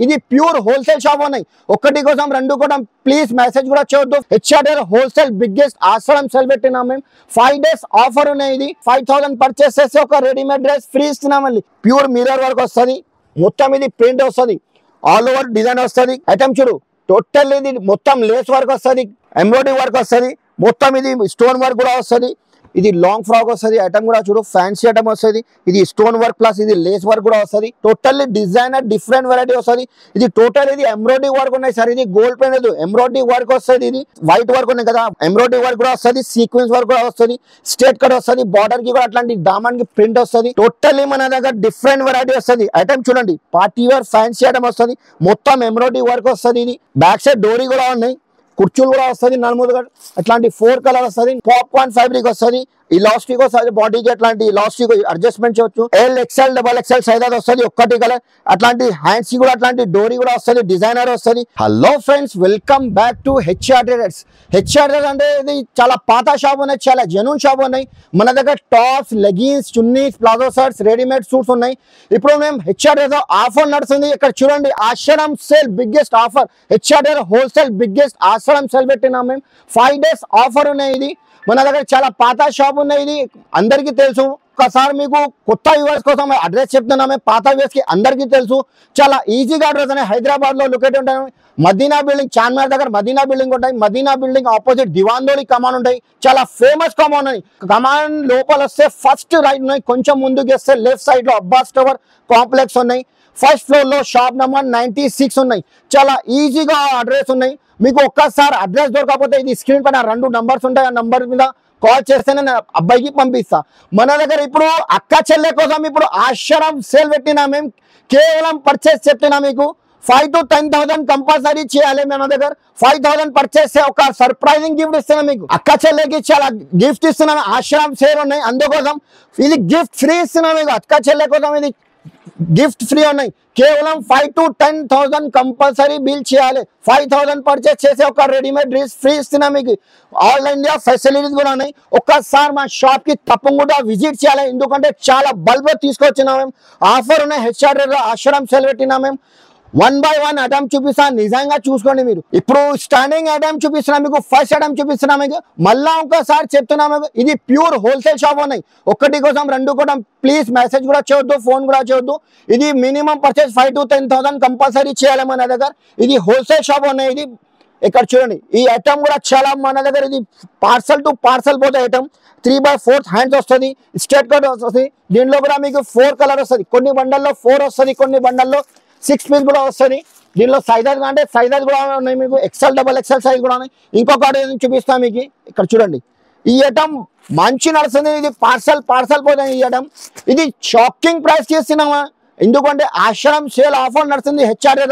ఇది pure wholesale shop ఉన్నాయి. ఒకటి కోసం రెండు కూడా ప్లీజ్ మెసేజ్ కూడా చేయొద్దు. హెచ్ఆర్ఎల్ హోల్సేల్ బిగ్గెస్ట్ ఆశ్రయం సెల్ పెట్టినాం మేము. 5 days ఆఫర్ ఉన్నాయి. ఇది 5000 పర్చేస్ చేస్తే ఒక రెడీమేడ్ డ్రెస్ ఫ్రీ ఇస్తున్నాం. మళ్ళీ ప్యూర్ మిర్రర్ వర్క్ వస్తుంది. మొత్తం ఇది ప్రింట్ వస్తుంది. ఆల్ ఓవర్ డిజైన్ వస్తుంది. ఐటమ్ చూడు టోటల్ ఇది మొత్తం లేస్ వర్క్ వస్తుంది, ఎంబ్రాయిడరీ వర్క్ వస్తుంది, మొత్తం ఇది స్టోన్ వర్క్ కూడా వస్తుంది. ఇది లాంగ్ ఫ్రాక్ వస్తుంది. ఐటమ్ కూడా చూడు ఫ్యాన్సీ ఐటమ్ వస్తుంది. ఇది స్టోన్ వర్క్ ప్లస్ ఇది లేస్ వర్క్ కూడా వస్తుంది. టోటల్లీ డిజైనర్ డిఫరెంట్ వెరైటీ వస్తుంది. ఇది టోటల్ ఇది ఎంబ్రాయిడరీ వర్క్ ఉన్నాయి సార్. ఇది గోల్డ్ పెన్ లేదు, ఎంబ్రాయిడరీ వర్క్ వస్తుంది. ఇది వైట్ వర్క్ ఉన్నాయి కదా, ఎంబ్రాయిడరీ వర్క్ కూడా వస్తుంది, సీక్వెన్స్ వర్క్ కూడా వస్తుంది, స్ట్రేట్ కట్ వస్తుంది, బార్డర్ కి కూడా అట్లాంటి దామన్ కి ప్రింట్ వస్తుంది. టోటల్లీ మన దగ్గర డిఫరెంట్ వెరైటీ వస్తుంది. ఐటమ్ చూడండి పార్టీ వేర్ ఫ్యాన్సీ ఐటమ్ వస్తుంది. మొత్తం ఎంబ్రాయిడరీ వర్క్ వస్తుంది. ఇది బ్యాక్ సైడ్ డోరీ కూడా ఉన్నాయి, కుర్చీలు కూడా వస్తుంది. నలుముదుగా అట్లాంటి 4 కలర్ వస్తుంది. పాప్కార్న్ ఫ్యాబ్రిక్ వస్తుంది, ఇలాస్టిక్ వస్తుంది. బాడీకి అట్లాంటి ఇలాస్టిక్ అడ్జస్ట్మెంట్ చేయొచ్చు. XL, XXL సైజ్ అది వస్తుంది. ఒక్కటి కలర్ అట్లాంటి హ్యాండ్స్ కూడా అట్లాంటి డోరీ కూడా వస్తుంది, డిజైనర్ వస్తుంది. Hello friends, welcome back to HR traders. HR traders అంటే ఇది చాలా పాత షాప్ ఉన్నాయి, చాలా జెన్యూన్ షాప్ ఉన్నాయి. మన దగ్గర tops, leggings, chunnis, palazzo shirts, readymade suits ఉన్నాయి. ఇప్పుడు మేము హెచ్ఆర్ ట్రేడర్స్ ఆఫర్ నడుస్తుంది. ఇక్కడ చూడండి ఆశ్రయం sale biggest offer. HR traders wholesale biggest ఆశ్రయం సేల్ పెట్టినాం మేము. 5 days ఆఫర్ ఉన్నాయి. ఇది మన దగ్గర చాలా పాత షాప్ ఉన్నాయి. ఇది అందరికీ తెలుసు. ఒకసారి మీకు కొత్త వ్యూవర్స్ కోసం అడ్రస్ చెప్తున్నామే. పాత వ్యూవర్స్ కి అందరికీ తెలుసు. చాలా ఈజీగా అడ్రస్ అనేది హైదరాబాద్ లో లొకేట్ ఉంటాయి. మదీనా బిల్డింగ్, చార్మినార్ దగ్గర మదీనా బిల్డింగ్ ఉంటాయి. మదీనా బిల్డింగ్ ఆపోజిట్ దివాందోలి కమాన్ ఉంటాయి. చాలా ఫేమస్ కమాన్ ఉన్నాయి. కమాన్ లోపల వస్తే ఫస్ట్ రైట్ ఉన్నాయి, కొంచెం ముందుకు వస్తే లెఫ్ట్ సైడ్ లో అబ్బాస్ టవర్ కాంప్లెక్స్ ఉన్నాయి. ఫస్ట్ ఫ్లోర్ లో షాప్ నెంబర్ 96 ఉన్నాయి. చాలా ఈజీగా అడ్రస్ ఉన్నాయి. మీకు ఒక్కసారి అడ్రస్ దొరకకపోతే ఇది స్క్రీన్ పైన 2 నంబర్స్ ఉంటాయి. ఆ నంబర్ మీద కాల్ చేస్తేనే నేను అబ్బాయికి పంపిస్తా. మన దగ్గర ఇప్పుడు అక్క చెల్లె కోసం ఇప్పుడు ఆశ్రయం సేల్ పెట్టినా మేము. కేవలం పర్చేస్ చెప్తున్నా మీకు 5 to 10,000 కంపల్సరీ చేయాలి. మన దగ్గర 5,000 పర్చేస్ ఒక సర్ప్రైజింగ్ గిఫ్ట్ ఇస్తున్నా మీకు. అక్క చెల్లెకి చాలా గిఫ్ట్ ఇస్తున్నాను. ఆశ్రయం సేల్ ఉన్నాయి, అందుకోసం ఇది గిఫ్ట్ ఫ్రీ ఇస్తున్నా మీకు. అక్క చెల్లె కోసం ఇది గిఫ్ట్ ఫ్రీ ఉన్నాయి. కేవలం 5 to 10,000 కంపల్సరీ బిల్ చేయాలి. 5,000 పర్చేస్ చేసే ఒక రెడీమేడ్ డ్రెస్ ఫ్రీ ఇస్తున్నా మీకు. ఆల్ ఇండియా ఫెసిలిటీస్ కూడా ఉన్నాయి. ఒక్కసారి మా షాప్ కి తప్పకుండా విజిట్ చేయాలి. ఎందుకంటే చాలా బల్బ్ తీసుకొచ్చినా మేము. ఆఫర్ ఉన్నాయి. హెచ్ఆర్ ఆశ్రయం సేల్ పెట్టినా మేము. 1 by 1 ఐటమ్ చూపిస్తా, నిజంగా చూసుకోండి మీరు. ఇప్పుడు స్టాండింగ్ ఐటమ్ చూపిస్తున్నా మీకు. ఫస్ట్ ఐటమ్ చూపిస్తున్నా మీకు. మళ్ళా ఒకసారి చెప్తున్నా మీకు, ఇది ప్యూర్ హోల్సేల్ షాప్ ఉన్నాయి. ఒకటి కోసం రెండు కూడా ప్లీజ్ మెసేజ్ కూడా చేయొద్దు, ఫోన్ కూడా చేయొద్దు. ఇది మినిమం పర్చేస్ 5 to 10,000 కంపల్సరీ చేయాలి మన దగ్గర. ఇది హోల్సేల్ షాప్ ఉన్నాయి. ఇది ఇక్కడ చూడండి. ఈ ఐటమ్ కూడా చాలా మన దగ్గర ఇది పార్సల్ టు పార్సల్ పోతే ఐటమ్ 3/4 హ్యాండ్స్ వస్తుంది, స్ట్రేట్ కట్ వస్తుంది. దీంట్లో కూడా మీకు 4 కలర్ వస్తుంది. కొన్ని బండల్లో 4 వస్తుంది, కొన్ని బండల్లో 6 పీస్ కూడా వస్తుంది. దీనిలో సైజెస్ అంటే సైజెస్ కూడా ఉన్నాయి మీకు. XL, XXL సైజ్ కూడా ఉన్నాయి. ఇంకొకటి చూపిస్తాను మీకు. ఇక్కడ చూడండి ఈ ఐటమ్ మంచి నడుస్తుంది. ఇది పార్సల్ పోతుంది ఈ ఐటమ్. ఇది షాకింగ్ ప్రైస్ ఇస్తున్నామా, ఎందుకంటే ఆశ్రయం సేల్ ఆఫర్ నడుస్తుంది. హెచ్ఆర్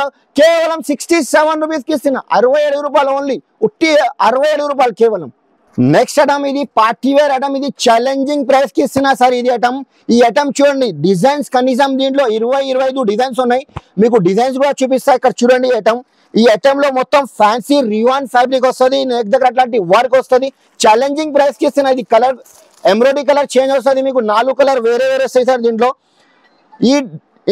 కేవలం 67 రూపీస్కి ఇస్తున్నా. 67 రూపాయలు ఓన్లీ. ఉట్టి 67 రూపాయలు కేవలం. నెక్స్ట్ ఐటమ్ ఇది పార్టీ వేర్ ఐటమ్. ఇది ఛాలెంజింగ్ ప్రైస్ కి ఇస్తున్నా సార్. ఇది ఐటమ్, ఈ ఐటమ్ చూడండి డిజైన్స్ కనీసం దీంట్లో 20-25 డిజైన్స్ ఉన్నాయి. మీకు డిజైన్స్ కూడా చూపిస్తా. ఇక్కడ చూడండి ఐటమ్. ఈ ఐటమ్ లో మొత్తం ఫ్యాన్సీ రివాన్ ఫ్యాబ్రిక్ వస్తుంది. నెక్ దగ్గర అట్లాంటి వర్క్ వస్తుంది. ఛాలెంజింగ్ ప్రైస్ కి ఇస్తున్నా. ఇది కలర్ ఎంబ్రాయిడరీ కలర్ చేంజ్ వస్తుంది. మీకు 4 కలర్ వేరే వస్తాయి సార్ దీంట్లో.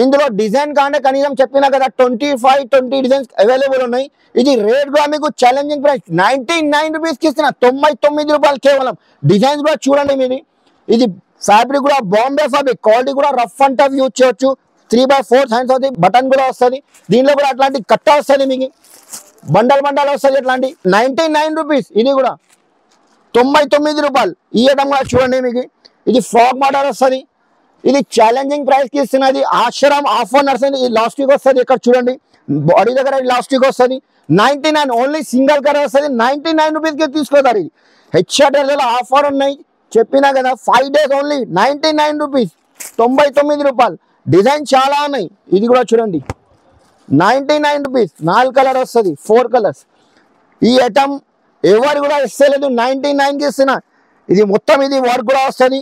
ఇందులో డిజైన్ కానీ కనీసం చెప్పినా కదా 25-20 డిజైన్స్ అవైలబుల్ ఉన్నాయి. ఇది రేట్ కూడా మీకు ఛాలెంజింగ్ ప్రైస్ 99 రూపీస్కి ఇస్తున్నా. 99 రూపాయలు కేవలం. డిజైన్స్ కూడా చూడండి మీది. ఇది ఫ్యాబ్రిక్ కూడా బాంబే ఫ్యాబ్రిక్, క్వాలిటీ కూడా రఫ్ అండ్ టఫ్ యూజ్ చేయొచ్చు. 3/4 హ్యాండ్స్ అవుతుంది. బటన్ కూడా వస్తుంది. దీనిలో కూడా అట్లాంటి కట్ట వస్తుంది మీకు. బండల్ వస్తుంది అట్లాంటి. 99 రూపీస్. ఇది కూడా 99 రూపాయలు. ఈ ఐటమ్ కూడా చూడండి మీకు. ఇది ఫ్రాక్ మోడల్ వస్తుంది. ఇది ఛాలెంజింగ్ ప్రైస్ కి ఇస్తున్నది. ఆశ్రయం ఆఫర్ నడుస్తుంది. ఈ లాస్టిక్ వస్తుంది. ఇక్కడ చూడండి బాడీ దగ్గర లాస్టిక్ వస్తుంది. 99 ఓన్లీ సింగిల్ కలర్ వస్తుంది. 99 రూపీస్కి తీసుకోతారు. ఇది హెచ్ఆర్ ఆఫర్ ఉన్నాయి చెప్పినా కదా. 5 days ఓన్లీ 99 రూపీస్, 99 రూపాయలు. డిజైన్ చాలా ఉన్నాయి. ఇది కూడా చూడండి 99 రూపీస్. 4 కలర్ వస్తుంది, 4 కలర్స్. ఈ ఐటమ్ ఎవరు కూడా ఇస్తలేదు. 99కి ఇస్తున్నా. ఇది మొత్తం ఇది వర్క్ కూడా వస్తుంది.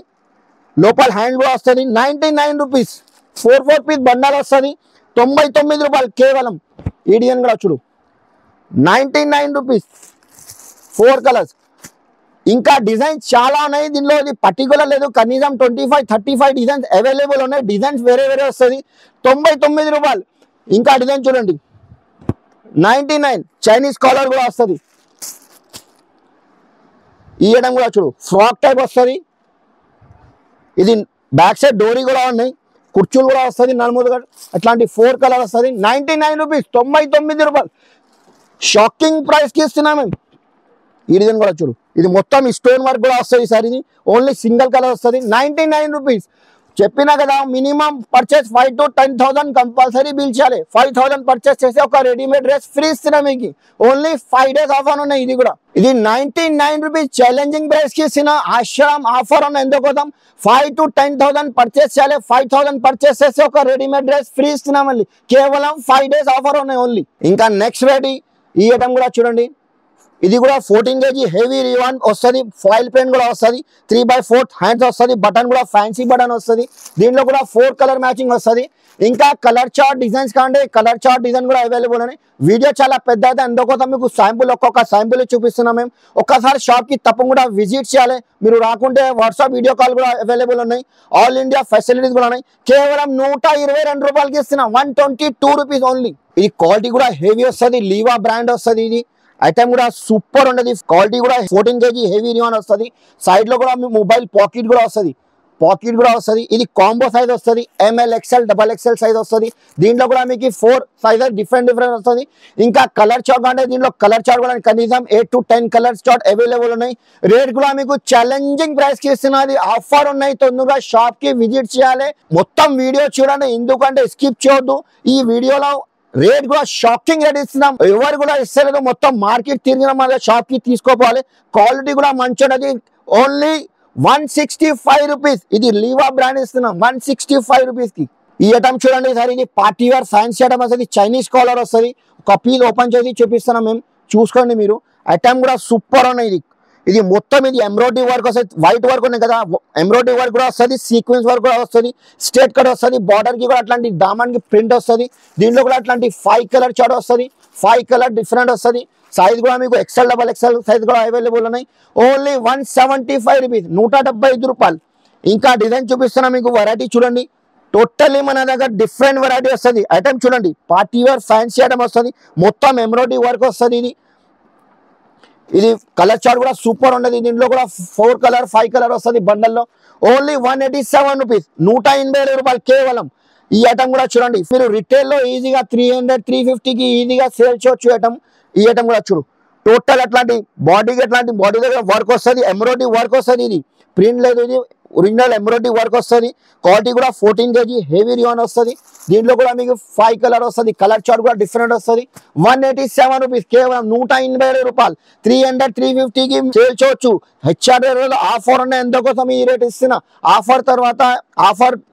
లోపల హ్యాండ్ కూడా వస్తుంది. 99 రూపీస్. 4 పీస్ బండాలు వస్తుంది. 99 రూపాయలు కేవలం. ఈ డిజైన్ కూడా చూడు 99 రూపీస్. 4 కలర్స్. ఇంకా డిజైన్స్ చాలా ఉన్నాయి. దీనిలో ఇది పర్టికులర్ లేదు. కనీసం 25-35 డిజైన్స్ అవైలబుల్ ఉన్నాయి. డిజైన్స్ వేరే వస్తుంది. 99 రూపాయలు. ఇంకా డిజైన్ చూడండి 99 చైనీస్ కాలర్ కూడా వస్తుంది. ఈ ఐటమ్ కూడా చూడు ఫ్రాక్ టైప్ వస్తుంది. ఇది బ్యాక్ సైడ్ డోరీ కూడా ఉన్నాయి, కుర్చీలు కూడా వస్తుంది నలుమూలుగా. అట్లాంటి 4 కలర్ వస్తుంది. 99 రూపీస్, 99 రూపాయలు. షాకింగ్ ప్రైస్కి ఇస్తున్నాం మేము. ఈ డిజైన్ కూడా చూడు, ఇది మొత్తం స్టోన్ వర్క్ కూడా వస్తుంది సార్. ఇది ఓన్లీ సింగిల్ కలర్ వస్తుంది. 99 రూపీస్. చెప్పినా కదా minimum purchase 5 to 10,000 compulsory bill చేయాలి. 5,000 పర్చేస్ చేస్తే ఒక రెడీమేడ్ డ్రెస్ ఫ్రీ ఇస్తున్నాం మీకు. ఓన్లీ 5 days ఆఫర్ ఉన్నాయి. ఇది కూడా ఇది 99 రూపీస్ ఛాలెంజింగ్ ప్రైస్ కి ఇస్తున్న ఆశ్రమ్ ఆఫర్ ఉన్న. ఎందుకోసం 5 to 10,000 పర్చేస్ చేయాలి. 5,000 పర్చేస్ చేస్తే ఒక రెడీమేడ్ డ్రెస్ ఫ్రీ ఇస్తున్నాం మళ్ళీ. కేవలం 5 days ఆఫర్ ఉన్నాయి ఓన్లీ. ఇంకా నెక్స్ట్ వెరైటీ ఈ ఐటమ్ కూడా చూడండి. ఇది కూడా 14 kg హెవీ రివాన్ వస్తుంది. ఫాయిల్ పెయింట్ కూడా వస్తుంది. 3/4 హ్యాండ్స్ వస్తుంది. బటన్ కూడా ఫ్యాన్సీ బటన్ వస్తుంది. దీంట్లో కూడా 4 కలర్ మ్యాచింగ్ వస్తుంది. ఇంకా కలర్ చార్ట్ డిజైన్స్ కాంటే కలర్ చార్ట్ డిజైన్ కూడా అవైలబుల్ ఉన్నాయి. వీడియో చాలా పెద్ద అయితే అందుకోసం మీకు శాంపుల్ ఒక్కొక్క శాంపుల్ చూపిస్తున్నాం మేము. ఒక్కసారి షాప్కి తప్పకుండా విజిట్ చేయాలి. మీరు రాకుంటే వాట్సాప్ వీడియో కాల్ కూడా అవైలబుల్ ఉన్నాయి. ఆల్ ఇండియా ఫెసిలిటీస్ కూడా ఉన్నాయి. కేవలం 122 రూపాయలకి ఇస్తున్నాం. 122 రూపీస్ ఓన్లీ. ఇది క్వాలిటీ కూడా హెవీ వస్తుంది. లీవా బ్రాండ్ వస్తుంది. ఇది ఐటమ్ కూడా సూపర్ ఉండదు. క్వాలిటీ కూడా 14 kg హెవీ రివాన్ వస్తుంది. సైడ్ లో కూడా మొబైల్ పాకెట్ కూడా వస్తుంది. ఇది కాంబో సైజ్ వస్తుంది. ML XL XXL సైజ్ వస్తుంది. దీంట్లో కూడా మీకు 4 సైజెస్ డిఫరెంట్ వస్తుంది. ఇంకా కలర్ చార్ట్ అంటే దీంట్లో కలర్ చార్ట్ కూడా కనీసం 8 to 10 కలర్ చార్ట్ అవైలబుల్ ఉన్నాయి. రేట్ కూడా మీకు ఛాలెంజింగ్ ప్రైస్ కి ఇస్తున్నది. ఆఫర్ ఉన్నాయి. తొందరగా షాప్ కి విజిట్ చేయాలి. మొత్తం వీడియో చూడండి, ఎందుకంటే స్కిప్ చేయొద్దు. ఈ వీడియోలో రేట్ కూడా షాకింగ్ రేట్ ఇస్తున్నాం. ఎవరు కూడా ఇస్తలేదు. మొత్తం మార్కెట్ తిరిగిన మన షాప్ కి తీసుకోవాలి. క్వాలిటీ కూడా మంచి ఉన్నది. Only 165 rupees. ఇది లీవా బ్రాండ్ ఇస్తున్నాం 165 రూపీస్ కి. ఈ ఐటమ్ చూడండి సార్. ఇది పార్టీ వేర్ ఫ్యాన్సీ ఐటమ్ వస్తుంది. చైనీస్ కాలర్ వస్తుంది. ఒక పీస్ ఓపెన్ చేసి చూపిస్తున్నాం మేము. చూసుకోండి మీరు. ఐటమ్ కూడా సూపర్ ఉన్నాయి. ఇది మొత్తం ఇది ఎంబ్రాయిడరీ వర్క్ వస్తుంది. వైట్ వర్క్ ఉన్నాయి కదా, ఎంబ్రాయిడరీ వర్క్ కూడా వస్తుంది. సీక్వెన్స్ వర్క్ కూడా వస్తుంది. స్ట్రేట్ కట్ వస్తుంది. బార్డర్ కి కూడా అట్లాంటి దామన్ కి ప్రింట్ వస్తుంది. దీంట్లో కూడా అట్లాంటి 5 కలర్ చార్ట్ వస్తుంది. 5 కలర్ డిఫరెంట్ వస్తుంది. సైజ్ కూడా మీకు XL XXL సైజ్ కూడా అవైలబుల్ ఉన్నాయి. ఓన్లీ 175 రూపీస్, 175 రూపాయలు. ఇంకా డిజైన్ చూపిస్తున్నా మీకు. వెరైటీ చూడండి. టోటల్లీ మన దగ్గర డిఫరెంట్ వెరైటీ వస్తుంది. ఐటమ్ చూడండి. పార్టీ వేర్ ఫ్యాన్సీ ఐటమ్ వస్తుంది. మొత్తం ఎంబ్రాయిడరీ వర్క్ వస్తుంది. ఇది కలర్ చార్ట్ కూడా సూపర్ ఉన్నది. దీంట్లో కూడా 4 కలర్ 5 కలర్ వస్తుంది బండల్లో. ఓన్లీ 187 రూపీస్, 180 రూపాయలు కేవలం. ఈ ఐటమ్ కూడా చూడండి. మీరు రిటైల్ లో ఈజీగా 300-350కి ఈజీగా సేల్ చేయొచ్చు ఐటమ్. ఈ ఐటమ్ కూడా చూడు. టోటల్ అట్లాంటి బాడీ దగ్గర వర్క్ వస్తుంది. ఎంబ్రాయిడరీ వర్క్ వస్తుంది. ఇది ప్రింట్ లేదు. ఇది ఒరిజినల్ ఎంబ్రాయిడరీ వర్క్ వస్తుంది. క్వాలిటీ కూడా 14 kg హెవీ రివాన్ వస్తుంది. దీంట్లో కూడా మీకు 5 కలర్ వస్తుంది. కలర్ చార్ట్ కూడా డిఫరెంట్ వస్తుంది. 187 రూపీస్ కేవలం 180 రూపాయలు. 300-350కి సేల్ చేయొచ్చు. HRL ఆఫర్ ఉన్నాయి. ఎందుకోసం ఈ రేట్ ఇస్తున్నా. ఆఫర్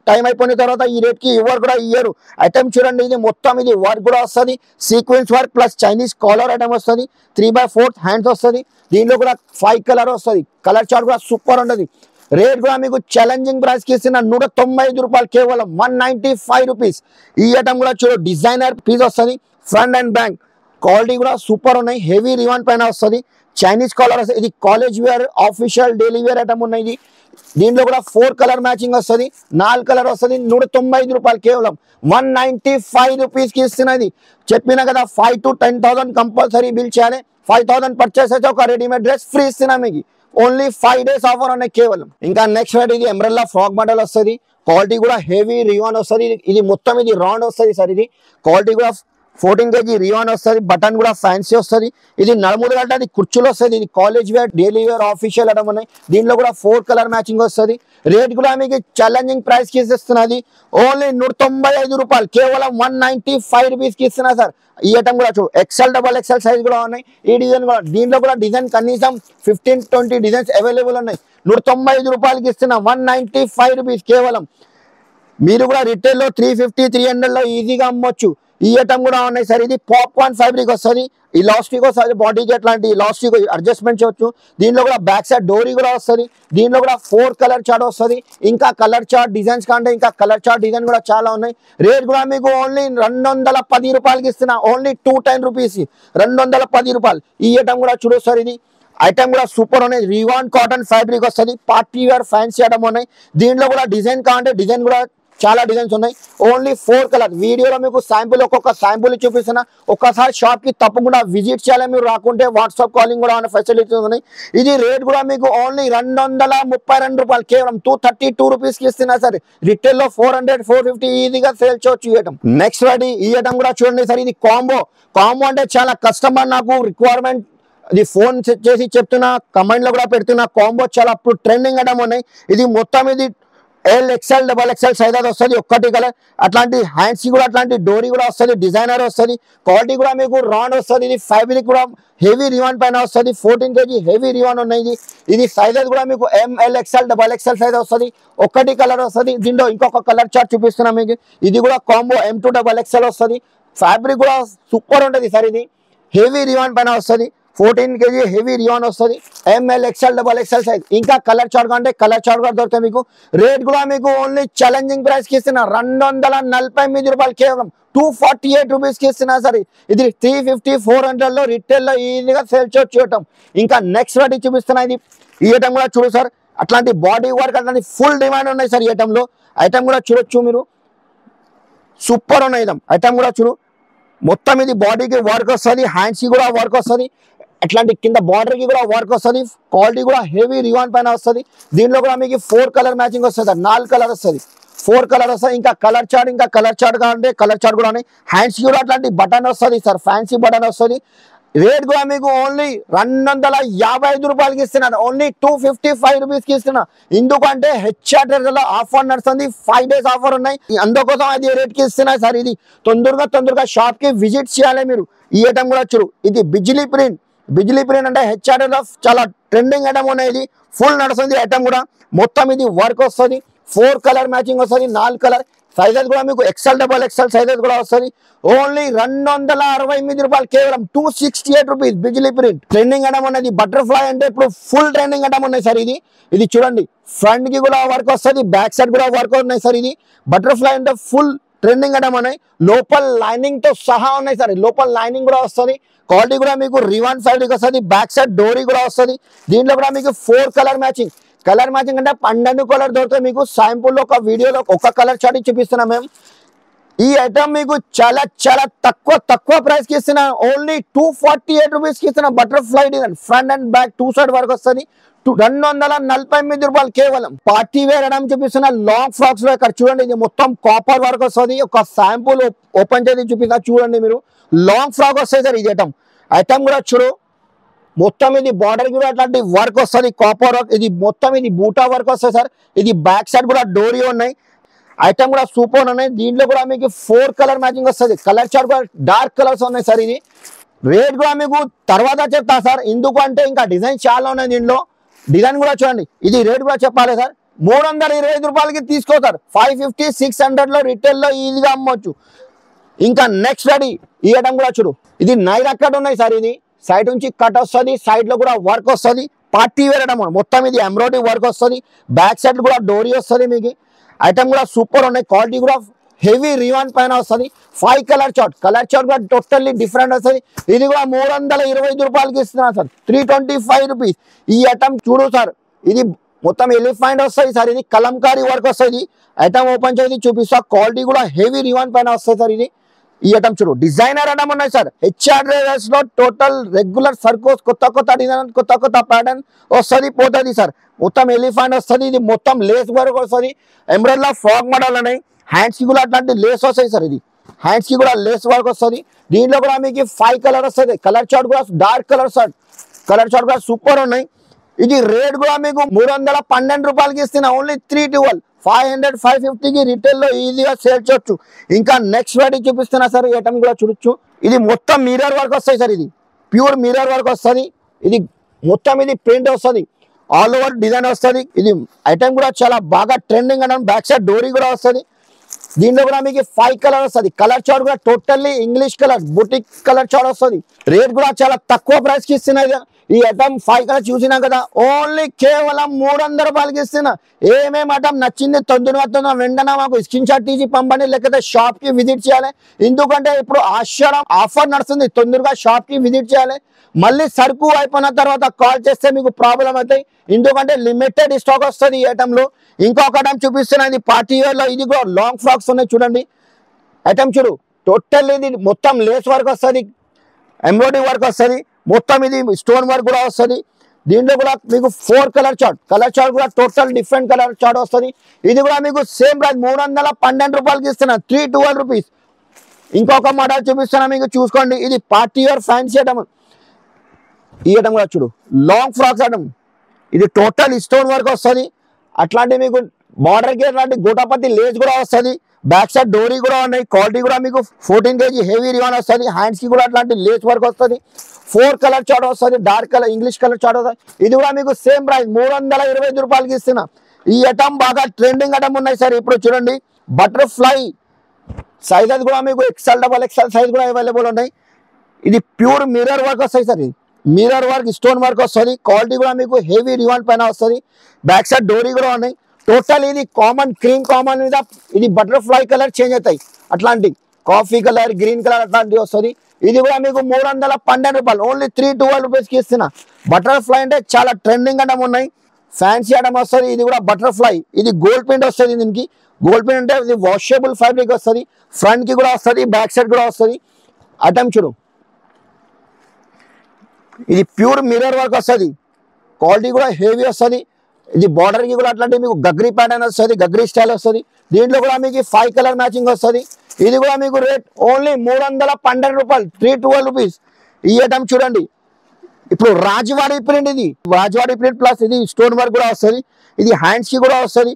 టైం అయిపోయిన తర్వాత ఈ రేట్ కి ఎవరు కూడా ఇయ్యరు. ఐటమ్ చూడండి. ఇది మొత్తం ఇది వర్క్ కూడా వస్తుంది. Sequence work plus Chinese collar item వస్తుంది. 3/4 హ్యాండ్స్ వస్తుంది. దీంట్లో కూడా 5 కలర్ వస్తుంది. కలర్ చార్ట్ కూడా సూపర్ ఉండదు. రేట్ కూడా మీకు ఛాలెంజింగ్ ప్రైస్ కి ఇస్తున్న 195 రూపాయలు కేవలం 195 రూపీస్. ఈ ఐటమ్ కూడా చూడు. డిజైనర్ పీస్ వస్తుంది. ఫ్రంట్ అండ్ బ్యాక్ క్వాలిటీ కూడా సూపర్ ఉన్నాయి. హెవీ రివాన్ పైన వస్తుంది. చైనీస్ కాలర్ వస్తుంది. ఇది college wear, official, daily wear item ఉన్నాయి. దీంట్లో కూడా 4 కలర్ మ్యాచింగ్ వస్తుంది. 4 కలర్ వస్తుంది. 195 రూపాయలు కేవలం 195 రూపీస్ కి ఇస్తున్నది. చెప్పినా కదా 5 to 10,000 కంపల్సరీ బిల్ చేయాలి. 5,000 పర్చేస్ అయితే ఒక రెడీమేడ్ డ్రెస్ ఫ్రీ ఇస్తున్నా మీకు. ఓన్లీ 5 days ఆఫర్ ఉన్నాయి కేవలం. ఇంకా నెక్స్ట్ వెరైటీ ఇది ఎంబ్రెల్లా ఫ్రాక్ మోడల్ వస్తుంది. క్వాలిటీ కూడా హెవీ రివాన్ వస్తుంది. ఇది మొత్తం ఇది రౌండ్ వస్తుంది సార్. ఇది క్వాలిటీ కూడా 14 kg రివాన్ వస్తుంది. బటన్ కూడా ఫ్యాన్సీ వస్తుంది. ఇది నడుములు గంట అది కుర్చీలు వస్తుంది. ఇది college wear, daily wear, official item ఉన్నాయి. దీంట్లో కూడా 4 కలర్ మ్యాచింగ్ వస్తుంది. రేట్ కూడా మీకు ఛాలెంజింగ్ ప్రైస్ కి ఇస్తున్నది. ఓన్లీ 195 రూపాయలు కేవలం 195 రూపీస్ కి ఇస్తున్నా సార్. ఈ ఐటమ్ కూడా చూడు. XL XXL సైజ్ కూడా ఉన్నాయి. ఈ డిజైన్ కూడా దీంట్లో కూడా డిజైన్ కనీసం 15-20 డిజైన్స్ అవైలబుల్ ఉన్నాయి. 195 రూపాయలకి ఇస్తున్నా. 195 రూపీస్ కేవలం. మీరు కూడా రిటైల్లో 350-300లో ఈజీగా అమ్మొచ్చు. ఈ ఐటమ్ కూడా ఉన్నాయి సార్. ఇది పాప్కార్న్ ఫ్యాబ్రిక్ వస్తుంది. ఇలాస్టిక్ వస్తుంది. బాడీకి అట్లాంటి ఇలాస్టిక్ అడ్జస్ట్మెంట్ చేయొచ్చు. దీంట్లో కూడా బ్యాక్ సైడ్ డోరీ కూడా వస్తుంది. దీంట్లో కూడా 4 కలర్ చార్ట్ వస్తుంది. ఇంకా కలర్ చార్ట్ డిజైన్స్ కంటే ఇంకా కలర్ చార్ట్ డిజైన్ కూడా చాలా ఉన్నాయి. రేట్ కూడా మీకు ఓన్లీ 210 రూపాయలకి ఇస్తున్నా. ఓన్లీ 210 రూపీస్, 210 రూపాయలు. ఈ ఐటమ్ కూడా చూడు సార్. ఇది ఐటమ్ కూడా సూపర్ ఉన్నాయి. రివాన్ కాటన్ ఫ్యాబ్రిక్ వస్తుంది. పార్టీ వేర్ ఫ్యాన్సీ ఐటమ్ ఉన్నాయి. దీంట్లో కూడా డిజైన్ కావాలంటే డిజైన్ కూడా చాలా డిజైన్స్ ఉన్నాయి. Only 4 colour. వీడియోలో మీకు శాంపుల్ ఒక్కొక్క శాంపుల్ చూపిస్తున్నా. ఒక్కసారి షాప్ కి తప్పకుండా విజిట్ చేయాలి. మీరు రాకుంటే వాట్సాప్ కాలింగ్ కూడా అనే ఫెసిలిటీస్ ఉన్నాయి. ఇది రేట్ కూడా మీకు ఓన్లీ 232 రూపాయలు, కేవలం 232 రూపీస్ కి ఇస్తున్నా సరే. రిటైల్ లో 400 450 ఈజీగా సేల్ చేయొచ్చు ఈ ఐటమ్. నెక్స్ట్ రెడీ ఈ ఐటమ్ కూడా చూడండి సార్. ఇది కాంబో అంటే చాలా కస్టమర్ నాకు రిక్వైర్మెంట్ ఇది ఫోన్ చేసి చెప్తున్నా, కమెంట్ లో కూడా పెడుతున్నా. కాంబో చాలా ఇప్పుడు ట్రెండింగ్ ఐటమ్ ఉన్నాయి. ఇది మొత్తం ఇది XL XXL సైజ్ అది వస్తుంది. ఒక్కటి కలర్. అట్లాంటి హ్యాండ్స్ కూడా అట్లాంటి డోరీ కూడా వస్తుంది. డిజైనర్ వస్తుంది. క్వాలిటీ కూడా మీకు రాండ్ వస్తుంది. ఇది ఫ్యాబ్రిక్ కూడా హెవీ రివాన్ పైన వస్తుంది. 14 kg హెవీ రివాన్ ఉన్నాయి. ఇది సైజెస్ కూడా మీకు ML XL XXL సైజ్ వస్తుంది. ఒక్కటి కలర్ వస్తుంది. దీంట్లో ఇంకొక కలర్ చార్ట్ చూపిస్తున్నా మీకు. ఇది కూడా కాంబో M2 XXL వస్తుంది. ఫ్యాబ్రిక్ కూడా సూపర్ ఉంటుంది సార్. ఇది హెవీ రివాన్ పైన వస్తుంది. 14 kg హెవీ రివాన్ వస్తుంది. ML XL XXL size. ఇంకా కలర్ చార్ట్ అంటే కలర్ చార్ట్ కూడా దొరుకుతాయి మీకు. రేట్ కూడా మీకు ఓన్లీ ఛాలెంజింగ్ ప్రైస్ కి ఇస్తున్నా 248 రూపాయలు, కేవలం 248 రూపీస్ కి ఇస్తున్నా సరే. ఇది 350 400 లో రిటైల్ లో ఈజీగా సేల్ చేయటం. ఇంకా నెక్స్ట్ వాటి చూపిస్తున్నా. ఇది ఈ ఐటమ్ కూడా చూడు సార్. అట్లాంటి బాడీ వర్క్ అట్లాంటి ఫుల్ డిమాండ్ ఉన్నాయి సార్ ఈ ఐటమ్ లో. ఐటమ్ కూడా చూడొచ్చు మీరు. సూపర్ ఉన్నాయి ఐటమ్ కూడా చూడు. మొత్తం ఇది బాడీకి వర్క్ వస్తుంది. హ్యాండ్స్ కి కూడా వర్క్ వస్తుంది. అట్లాంటి కింద బార్డర్ కి కూడా వర్క్ వస్తుంది. క్వాలిటీ కూడా హెవీ రివాన్ పైన వస్తుంది. దీనిలో కూడా మీకు 4 కలర్ మ్యాచింగ్ వస్తుంది. 4 కలర్ వస్తుంది. 4 కలర్ వస్తుంది. ఇంకా కలర్ చార్ట్ అంటే కలర్ చార్ట్ కూడా హ్యాండ్స్ కూడా అట్లాంటి బటన్ వస్తుంది సార్. ఫ్యాన్సీ బటన్ వస్తుంది. రేట్ కూడా మీకు ఓన్లీ 255 రూపాయలకి ఇస్తున్నారు. ఓన్లీ 255 రూపీస్ కి ఇస్తున్నా. ఎందుకంటే హెచ్ఆర్లో ఆఫర్ నడుస్తుంది. 5 days ఆఫర్ ఉన్నాయి. అందుకోసం అది రేట్ కి ఇస్తున్నాయి సార్. ఇది తొందరగా షాప్ కి విజిట్ చేయాలి మీరు. ఈ ఐటమ్ కూడా చూడు. ఇది బిజిలీ ప్రింట్ అంటే హెచ్ఆర్లో చాలా ట్రెండింగ్ ఐటమ్ ఉన్నాయి. ఇది ఫుల్ నడుస్తుంది ఐటమ్ కూడా. మొత్తం ఇది వర్క్ వస్తుంది. 4 కలర్ మ్యాచింగ్ వస్తుంది. 4 కలర్ సైజెస్ కూడా మీకు XL XXL సైజెస్ కూడా వస్తుంది. ఓన్లీ 268 రూపాయలు, కేవలం 268 రూపీస్. బిజిలీ ప్రింట్ ట్రెండింగ్ ఐటమ్ ఉన్నది. బటర్ఫ్లై అంటే ఇప్పుడు ఫుల్ ట్రెండింగ్ ఐటమ్ ఉన్నాయి సార్. ఇది చూడండి. ఫ్రంట్ కి కూడా వర్క్ వస్తుంది. బ్యాక్ సైడ్ కూడా వర్క్ ఉన్నాయి సార్. ఇది బటర్ఫ్లై అంటే ఫుల్ ట్రెండింగ్ ఐటమ్ ఉన్నాయి. లోపల లైనింగ్ తో సహా ఉన్నాయి సార్. లోపల లైనింగ్ కూడా వస్తుంది. క్వాలిటీ కూడా మీకు రివాన్ సైడ్ వస్తుంది. బ్యాక్ సైడ్ డోరీ కూడా వస్తుంది. దీంట్లో కూడా మీకు 4 కలర్ మ్యాచింగ్ అంటే 12 కలర్ దొరుకుతాయి మీకు. శాంపుల్ లో ఒక వీడియోలో ఒక కలర్ చార్ట్ చూపిస్తున్నాం మేము. ఈ ఐటమ్ మీకు చాలా తక్కువ ప్రైస్ కి ఇస్తున్నా. ఓన్లీ 248 రూపీస్ కి ఇస్తున్నా. Butterfly design front and back 2 side వరకు వస్తుంది. 248 రూపాయలు, కేవలం. పార్టీ వేర్ ఐటమ్ చూపిస్తున్నా. లాంగ్ ఫ్రాక్స్ లో ఇక్కడ చూడండి. ఇది మొత్తం కాపర్ వర్క్ వస్తుంది. ఒక శాంపుల్ ఓపెన్ చేసి చూపిస్తా చూడండి మీరు. లాంగ్ ఫ్రాక్ వస్తాయి సార్. ఇది ఐటమ్ కూడా చూడు. మొత్తం ఇది బార్డర్ కూడా అట్లాంటి వర్క్ వస్తుంది. Copper work. ఇది మొత్తం ఇది బూటా వర్క్ వస్తుంది సార్. ఇది బ్యాక్ సైడ్ కూడా డోరీ ఉన్నాయి. ఐటమ్ కూడా సూపర్ ఉన్నాయి. దీంట్లో కూడా మీకు 4 కలర్ మ్యాచింగ్ వస్తుంది. కలర్ చార్ట్ కూడా డార్క్ కలర్స్ ఉన్నాయి సార్. ఇది రేట్ కూడా మీకు తర్వాత చెప్తా సార్. ఎందుకంటే ఇంకా డిజైన్ చాలా ఉన్నాయి దీంట్లో. డిజైన్ కూడా చూడండి. ఇది రేట్ కూడా చెప్పాలి సార్. 325 రూపాయలకి తీసుకోతారు. 550 600 లో రిటైల్ లో ఈజీగా అమ్మొచ్చు. ఇంకా నెక్స్ట్ రెడీ ఈ ఐటమ్ కూడా చూడు. ఇది నైరా కట్ ఉన్నాయి సార్. ఇది సైడ్ నుంచి కట్ వస్తుంది. సైడ్ లో కూడా వర్క్ వస్తుంది. పార్టీ వేర్ ఐటమ్ మొత్తం ఇది ఎంబ్రాయిడరీ వర్క్ వస్తుంది. బ్యాక్ సైడ్ కూడా డోరీ వస్తుంది మీకు. ఐటమ్ కూడా సూపర్ ఉన్నాయి. క్వాలిటీ కూడా హెవీ రివాన్ పైన వస్తుంది. 5 కలర్ చార్ట్ కూడా టోటల్లీ డిఫరెంట్ వస్తుంది. ఇది కూడా 325 రూపాయలకి ఇస్తున్నారు సార్. 325 రూపీస్. ఈ ఐటమ్ చూడు సార్. ఇది మొత్తం ఎలిఫెంట్ వస్తుంది సార్. ఇది కలంకారీ వర్క్ వస్తుంది. ఐటమ్ ఓపెన్ చేసి చూపిస్తా. క్వాలిటీ కూడా హెవీ రివాన్ పైన వస్తుంది సార్. ఇది ఈ ఐటమ్ చూడు. డిజైనర్ ఐటమ్ ఉన్నాయి సార్. హెచ్ఆర్ఎస్ లో టోటల్ రెగ్యులర్ సర్కోస్ కొత్త డిజైన్ కొత్త ప్యాటర్న్ వస్తుంది పోతుంది సార్. మొత్తం ఎలిఫెంట్ వస్తుంది. ఇది మొత్తం లేస్ వర్క్ వస్తుంది. ఎంబ్రాయిడరీ ఫ్రాక్ మోడల్ ఉన్నాయి. హ్యాండ్స్ కి కూడా అట్లాంటి లేస్ వస్తాయి సార్. ఇది హ్యాండ్స్ కి కూడా లేస్ వర్క్ వస్తుంది. దీంట్లో కూడా మీకు 5 కలర్ వస్తుంది. కలర్ చార్ట్ కూడా డార్క్ కలర్ కూడా సూపర్ ఉన్నాయి. ఇది రేట్ కూడా మీకు 312 రూపాయలకి ఇస్తున్నా. ఓన్లీ 312 500 550కి రిటైల్ లో ఈజీగా సేల్ చేయొచ్చు. ఇంకా నెక్స్ట్ వెరైటీ చూపిస్తున్నా సార్. ఈ ఐటమ్ కూడా చూడొచ్చు. ఇది మొత్తం మిర్రర్ వర్క్ వస్తాయి సార్. ఇది ప్యూర్ మిర్రర్ వర్క్ వస్తుంది. ఇది మొత్తం ఇది ప్రింట్ వస్తుంది. ఆల్ ఓవర్ డిజైన్ వస్తుంది. ఇది ఐటమ్ కూడా చాలా బాగా ట్రెండింగ్ అన్న. బ్యాక్ సైడ్ డోరీ కూడా వస్తుంది. దీంట్లో కూడా మీకు 5 కలర్ వస్తుంది. కలర్ చార్ట్ కూడా totally English colour boutique colour chart వస్తుంది. రేట్ కూడా చాలా తక్కువ ప్రైస్ కి ఇస్తున్నాయి. ఈ ఐటమ్ 5 కలర్ చూసినా కదా, ఓన్లీ కేవలం 300 రూపాయలకి ఇస్తున్నా. ఏమేమి ఐటమ్ నచ్చింది తొందరగా వెంటనే మాకు స్క్రీన్ షాట్ తీసి పంపండి, లేకపోతే షాప్ కి విజిట్ చేయాలి. ఎందుకంటే ఇప్పుడు ఆషాఢం ఆఫర్ నడుస్తుంది, తొందరగా షాప్ కి విజిట్ చేయాలి. మళ్ళీ సరుకు అయిపోయిన తర్వాత కాల్ చేస్తే మీకు ప్రాబ్లం అవుతాయి, ఎందుకంటే లిమిటెడ్ స్టాక్ వస్తుంది ఈ ఐటమ్ లో. ఇంకొక ఐటమ్ చూపిస్తున్నది పార్టీ వేర్ లో, ఇది కూడా లాంగ్ ఫ్రాక్స్ ఉన్నాయి చూడండి. ఐటమ్ చూడు, టోటల్ ఇది మొత్తం లేస్ వర్క్ వస్తుంది, ఎంబ్రాయిడరీ వర్క్ వస్తుంది, మొత్తం ఇది స్టోన్ వర్క్ కూడా వస్తుంది. దీంట్లో కూడా మీకు 4 కలర్ చార్ట్ కూడా టోటల్ డిఫరెంట్ కలర్ చార్ట్ వస్తుంది. ఇది కూడా మీకు సేమ్ ప్రైస్ 312 రూపాయలకి ఇస్తున్నా, 312 రూపీస్. ఇంకొక మోడల్ చూపిస్తున్నా మీకు, చూసుకోండి. ఇది పార్టీ వేర్ ఫ్యాన్సీ ఐటమ్. ఈ ఐటమ్ కూడా చూడు, లాంగ్ ఫ్రాక్స్ ఐటమ్. ఇది టోటల్ స్టోన్ వర్క్ వస్తుంది. అట్లాంటి మీకు బార్డర్ కి అట్లాంటి గోటాపతి లేస్ కూడా వస్తుంది. బ్యాక్ సైడ్ డోరీ కూడా ఉన్నాయి. క్వాలిటీ కూడా మీకు 14 kg హెవీ రివాన్ వస్తుంది. హ్యాండ్స్ కి కూడా అట్లాంటి లేస్ వర్క్ వస్తుంది. 4 కలర్ చార్ట్ వస్తుంది, dark colour English colour chart వస్తుంది. ఇది కూడా మీకు సేమ్ ప్రైస్ 325 రూపాయలకి ఇస్తున్నా. ఈ ఐటమ్ బాగా ట్రెండింగ్ ఐటమ్ ఉన్నాయి సార్. ఇప్పుడు చూడండి, బటర్ఫ్లై సైజెస్ కూడా మీకు XL, XXL సైజ్ కూడా అవైలబుల్ ఉన్నాయి. ఇది ప్యూర్ మిర్రర్ వర్క్ వస్తాయి సార్. ఇది మిర్రర్ వర్క్ స్టోన్ వర్క్ వస్తుంది. క్వాలిటీ కూడా మీకు హెవీ రివాన్ పైన వస్తుంది. బ్యాక్ సైడ్ డోరీ కూడా ఉన్నాయి. టోటల్ ఇది కామన్ క్రీమ్ కామన్ మీద ఇది బటర్ఫ్లై కలర్ చేంజ్ అవుతాయి. అట్లాంటి కాఫీ కలర్, గ్రీన్ కలర్ అట్లాంటివి వస్తుంది. ఇది కూడా మీకు 312 రూపాయలు, ఓన్లీ 312 రూపీస్కి ఇస్తున్నా. బటర్ఫ్లై అంటే చాలా ట్రెండింగ్ ఐటమ్ ఉన్నాయి, ఫ్యాన్సీ ఐటమ్ వస్తుంది. ఇది కూడా బటర్ఫ్లై, ఇది గోల్డ్ ప్రింట్ వస్తుంది. దీనికి గోల్డ్ ప్రింట్ అంటే ఇది వాషబుల్ ఫ్యాబ్రిక్ వస్తుంది. ఫ్రంట్ కి కూడా వస్తుంది, బ్యాక్ సైడ్ కూడా వస్తుంది. ఐటమ్ చూడు, ఇది ప్యూర్ మిర్రర్ వర్క్ వస్తుంది. క్వాలిటీ కూడా హెవీ వస్తుంది. ఇది బార్డర్ కి కూడా అట్లాంటి మీకు గగ్రీ ప్యాటర్న్ వస్తుంది, గగ్రీ స్టైల్ వస్తుంది. దీంట్లో కూడా మీకు 5 కలర్ మ్యాచింగ్ వస్తుంది. ఇది కూడా మీకు రేట్ ఓన్లీ 312 రూపాయలు, 312 రూపీస్. ఈ ఐటమ్ చూడండి, ఇప్పుడు రాజవాడి ప్రింట్. ఇది రాజవాడి ప్రింట్ ప్లస్ ఇది స్టోన్ వర్క్ కూడా వస్తుంది. ఇది హ్యాండ్స్ కి కూడా వస్తుంది.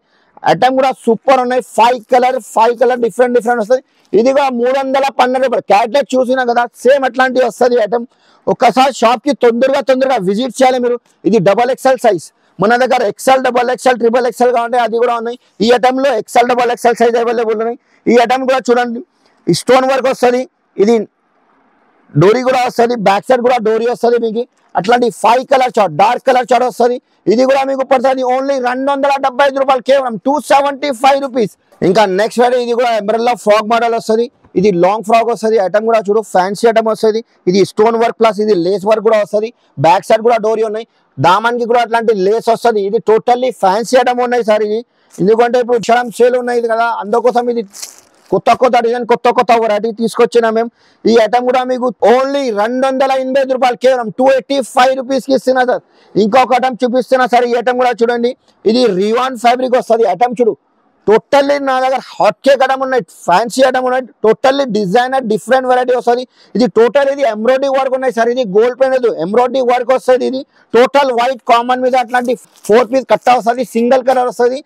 ఐటమ్ కూడా సూపర్ ఉన్నాయి. 5 కలర్ డిఫరెంట్ వస్తుంది. ఇది కూడా 312 రూపాయలు. క్యాట్లెట్ చూసినా కదా, సేమ్ అట్లాంటివి వస్తుంది ఐటమ్. ఒక్కసారి షాప్ కి తొందరగా విజిట్ చేయాలి మీరు. ఇది XXL సైజ్. మన దగ్గర XL, XXL, XXL కావాలంటే అది కూడా ఉన్నాయి. ఈ ఐటమ్ లో XL, XXL సైజ్ అవైలబుల్ ఉన్నాయి. ఈ ఐటమ్ కూడా చూడండి, ఈ స్టోన్ వర్క్ వస్తుంది. ఇది డోరీ కూడా వస్తుంది, బ్యాక్ సైడ్ కూడా డోరీ వస్తుంది మీకు. అట్లాంటి 5 colour chart, dark colour chart వస్తుంది. ఇది కూడా మీకు పడుతుంది ఓన్లీ 275 రూపాయలు, కేవలం 275 రూపీస్. ఇంకా నెక్స్ట్ వెరైటీ, ఇది కూడా ఎంబ్రెల్లా ఫ్రాక్ మోడల్ వస్తుంది. ఇది లాంగ్ ఫ్రాక్ వస్తుంది. ఐటమ్ కూడా చూడు, ఫ్యాన్సీ ఐటమ్ వస్తుంది. ఇది స్టోన్ వర్క్ ప్లస్ ఇది లేస్ వర్క్ కూడా వస్తుంది. బ్యాక్ సైడ్ కూడా డోరీ ఉన్నాయి. దామానికి కూడా అట్లాంటి లేస్ వస్తుంది. ఇది టోటల్లీ ఫ్యాన్సీ ఐటమ్ ఉన్నాయి సార్. ఇది ఎందుకంటే ఇప్పుడు క్షణం సేల్ ఉన్నాయి కదా, అందుకోసం ఇది కొత్త డిజైన్, కొత్త వెరైటీ తీసుకొచ్చినా మేము. ఈ ఐటమ్ కూడా మీకు ఓన్లీ 285 రూపాయలు, కేవలం 285 రూపీస్కి ఇస్తున్నా సార్. ఇంకొక ఐటమ్ చూపిస్తున్నా సార్. ఈ ఐటమ్ కూడా చూడండి, ఇది రివాన్ ఫ్యాబ్రిక్ వస్తుంది. ఐటమ్ చూడు, టోటల్లీ నా దగ్గర హాట్ కేక్ ఐటమ్ ఉన్నాయి, ఫ్యాన్సీ ఐటమ్ ఉన్నాయి. టోటల్లీ డిజైనర్ డిఫరెంట్ వెరైటీ వస్తుంది. ఇది టోటల్ ఇది ఎంబ్రాయిడరీ వర్క్ ఉన్నాయి సార్. ఇది గోల్డ్ పెయింట్ ఎంబ్రాయిడరీ వర్క్ వస్తుంది. ఇది టోటల్ వైట్ కామన్ మీద అట్లాంటి 4 పీస్ కట్ట వస్తుంది. సింగిల్ కలర్ వస్తుంది.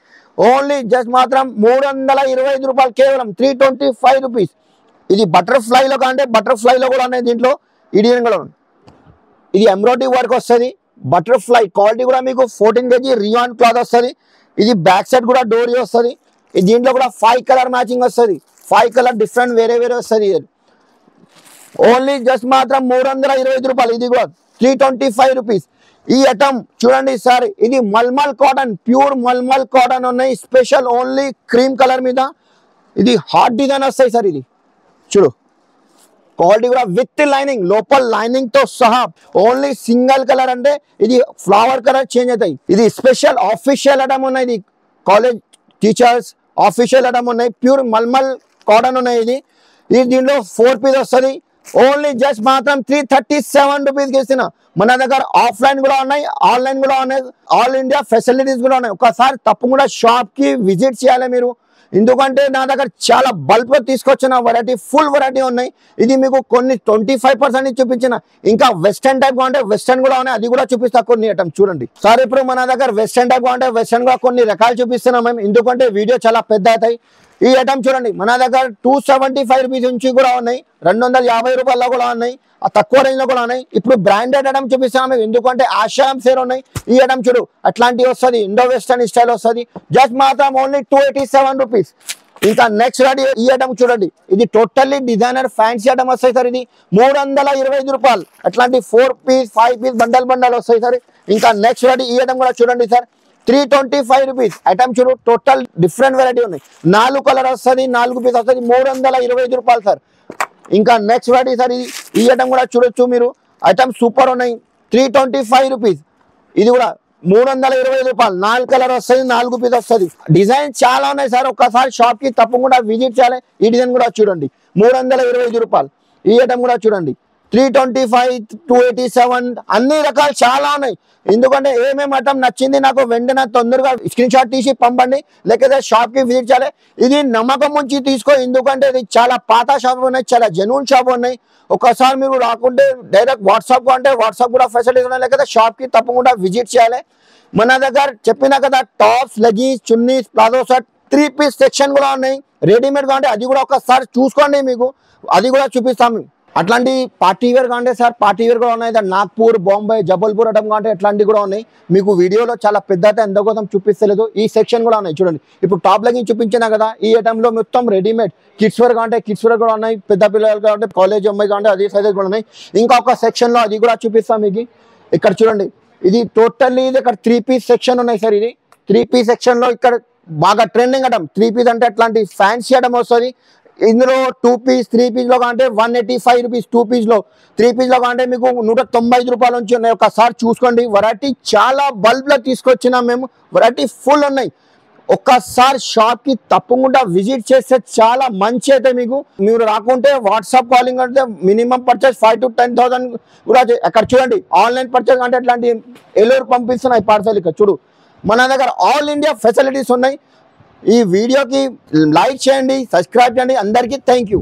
ఓన్లీ జస్ట్ మాత్రం 325 రూపాయలు, కేవలం 325 రూపీస్. ఇది బటర్ఫ్లైలో కాంటే బటర్ఫ్లైలో కూడా ఉన్నాయి. దీంట్లో ఇది కూడా ఇది ఎంబ్రాయిడరీ వర్క్ వస్తుంది. బటర్ఫ్లై క్వాలిటీ కూడా మీకు 14 kg రియాన్ క్లాత్ వస్తుంది. ఇది బ్యాక్ సైడ్ కూడా డోరీ వస్తుంది. దీంట్లో కూడా 5 కలర్ మ్యాచింగ్ వస్తుంది. 5 కలర్ డిఫరెంట్ వేరే వస్తుంది. ఓన్లీ జస్ట్ మాత్రం 325 రూపాయలు. ఇది కూడా 325 రూపీస్. ఈ ఐటమ్ చూడండి సార్, ఇది మల్మల్ కాటన్, ప్యూర్ మల్మల్ కాటన్ ఉన్నాయి. స్పెషల్ ఓన్లీ క్రీమ్ కలర్ మీద ఇది హాట్ డిజైన్ వస్తాయి సార్. ఇది చూడు, క్వాలిటీ కూడా విత్ లైనింగ్, లోపల లైనింగ్ తో సహా. ఓన్లీ సింగిల్ కలర్ అంటే ఇది ఫ్లవర్ కలర్ చేంజ్ అవుతాయి. ఇది స్పెషల్ ఆఫీషియల్ ఐటమ్ ఉన్నాయి. ఇది కాలేజ్ టీచర్స్ ఆఫీషియల్ ఐటమ్ ఉన్నాయి. ప్యూర్ మల్మల్ కాటన్ ఉన్నాయి. ఇది దీంట్లో 4 పీస్ వస్తుంది. ఓన్లీ జస్ట్ మాత్రం 337 రూపీస్కి ఇస్తున్నా. మన దగ్గర ఆఫ్లైన్ కూడా ఉన్నాయి, ఆన్లైన్ కూడా ఉన్నాయి. ఆల్ ఇండియా ఫెసిలిటీస్ కూడా ఉన్నాయి. ఒకసారి తప్పకుండా షాప్ కి విజిట్ చేయాలి మీరు. ఎందుకంటే నా దగ్గర చాలా బల్క్ గా తీసుకొచ్చిన వెరైటీ, ఫుల్ వెరైటీ ఉన్నాయి. ఇది మీకు కొన్ని 25% చూపించిన. ఇంకా వెస్టర్న్ టైప్ అంటే వెస్టర్న్ కూడా ఉన్నాయి, అది కూడా చూపిస్తా కొన్ని ఐటమ్ చూడండి సార్. ఇప్పుడు మన దగ్గర వెస్టర్న్ టైప్ అంటే వెస్టర్న్ కూడా కొన్ని రకాలు చూపిస్తున్నాం మేము, ఎందుకంటే వీడియో చాలా పెద్ద అవుతాయి. ఈ ఐటమ్ చూడండి, మన దగ్గర 275 రూపీస్ నుంచి కూడా ఉన్నాయి, 250 రూపాయల్లో కూడా ఉన్నాయి, తక్కువ రేంజ్ లో కూడా ఉన్నాయి. ఇప్పుడు బ్రాండెడ్ ఐటమ్ చూపిస్తున్నాం మేము, ఎందుకంటే ఆషాయం సేల్ ఉన్నాయి. ఈ ఐటమ్ చూడు, అట్లాంటివి వస్తుంది, ఇండో వెస్టర్న్ స్టైల్ వస్తుంది. జస్ట్ మాత్రం ఓన్లీ 287 రూపీస్. ఇంకా నెక్స్ట్ రెడీ ఈ ఐటమ్ చూడండి, ఇది టోటల్లీ డిజైనర్ ఫ్యాన్సీ ఐటమ్ వస్తాయి సార్. ఇది 325 రూపాయలు. అట్లాంటి 4 పీస్ 5 పీస్ బండల్ వస్తాయి సార్. ఇంకా నెక్స్ట్ రెడీ ఈ ఐటమ్ కూడా చూడండి సార్, 325 రూపీస్. ఐటమ్ చూడు, టోటల్ డిఫరెంట్ వెరైటీ ఉన్నాయి. 4 కలర్ వస్తుంది, 4 పీస్ వస్తుంది, 325 రూపాయలు సార్. ఇంకా నెక్స్ట్ రెడీ సార్, ఈ ఐటమ్ కూడా చూడొచ్చు మీరు. ఐటమ్ సూపర్ ఉన్నాయి, 325 రూపీస్. ఇది కూడా 325 రూపాయలు. 4 కలర్ వస్తుంది, 4 పీస్ వస్తుంది. డిజైన్ చాలా ఉన్నాయి సార్. ఒక్కసారి షాప్ కి తప్పకుండా విజిట్ చేయాలి. ఈ డిజైన్ కూడా చూడండి, 325 రూపాయలు. ఈ ఐటమ్ కూడా చూడండి, 325, 287 అన్ని రకాలు చాలా ఉన్నాయి. ఎందుకంటే ఏమేమి ఐటమ్ నచ్చింది నాకు వెంటనే తొందరగా స్క్రీన్ షాట్ తీసి పంపండి, లేకపోతే షాప్ కి విజిట్ చేయాలి. ఇది నమ్మకం ఉంచి తీసుకో, ఎందుకంటే ఇది చాలా పాత షాప్ ఉన్నాయి, చాలా జెన్యూన్ షాప్ ఉన్నాయి. ఒకసారి మీరు రాకుంటే డైరెక్ట్ వాట్సాప్ అంటే వాట్సాప్ కూడా ఫెసిలిటీస్ ఉన్నాయి, లేకపోతే షాప్ కి తప్పకుండా విజిట్ చేయాలి. మన దగ్గర చెప్పినా కదా, tops, leggings, chunnis, palazzo shirt, 3 piece section కూడా ఉన్నాయి. రెడీమేడ్ కావాలంటే అది కూడా ఒకసారి చూసుకోండి, మీకు అది కూడా చూపిస్తాము. అట్లాంటి పార్టీ వేర్ కాంటే సార్, పార్టీ వేర్ కూడా ఉన్నాయి. నాగ్పూర్, బాంబే, జబల్పూర్ ఐటమ్ కాంటే అట్లాంటివి కూడా ఉన్నాయి. మీకు వీడియోలో చాలా పెద్దగా ఎంతకోసం చూపిస్తలేదు. ఈ సెక్షన్ కూడా ఉన్నాయి చూడండి. ఇప్పుడు టాప్ లెగ్గింగ్ చూపించినా కదా, ఈ ఐటమ్లో మొత్తం రెడీమేడ్. కిడ్స్ వేర్ కాంటే కిడ్స్ వేర్ కూడా ఉన్నాయి, పెద్ద పిల్లలు కాంటే కాలేజ్ అమ్మాయి కాంటే అది సైజెస్ కూడా ఉన్నాయి. ఇంకొక సెక్షన్లో అది కూడా చూపిస్తాం మీకు. ఇక్కడ చూడండి, ఇది టోటల్లీ ఇది ఇక్కడ 3 పీస్ సెక్షన్ ఉన్నాయి సార్. ఇది 3 పీస్ సెక్షన్లో ఇక్కడ బాగా ట్రెండింగ్ ఐటమ్. 3 పీస్ అంటే అట్లాంటి ఫ్యాన్సీ ఐటమ్ వస్తుంది. ఇందులో 2 పీస్ 3 పీస్ లో కంటే 185 రూపీస్. 2 పీస్ లో 3 పీస్ లో కంటే మీకు 195 రూపాయల నుంచి ఉన్నాయి. ఒకసారి చూసుకోండి, వెరైటీ చాలా బల్బ్ లో తీసుకొచ్చినాం మేము. వెరైటీ ఫుల్ ఉన్నాయి. ఒక్కసారి షాప్ కి తప్పకుండా విజిట్ చేస్తే చాలా మంచి అయితే మీకు. మీరు రాకుంటే వాట్సాప్ కాలింగ్ అంటే మినిమం పర్చేస్ 5 to 10,000 కూడా. అక్కడ చూడండి, ఆన్లైన్ పర్చేస్ అంటే అట్లాంటి ఎల్లూరు పంపిస్తున్నాయి పార్సల్. ఇక్కడ చూడు, మన దగ్గర ఆల్ ఇండియా ఫెసిలిటీస్ ఉన్నాయి. ఈ వీడియోకి లైక్ చేయండి, సబ్స్క్రైబ్ చేయండి. అందరికీ థ్యాంక్ యూ.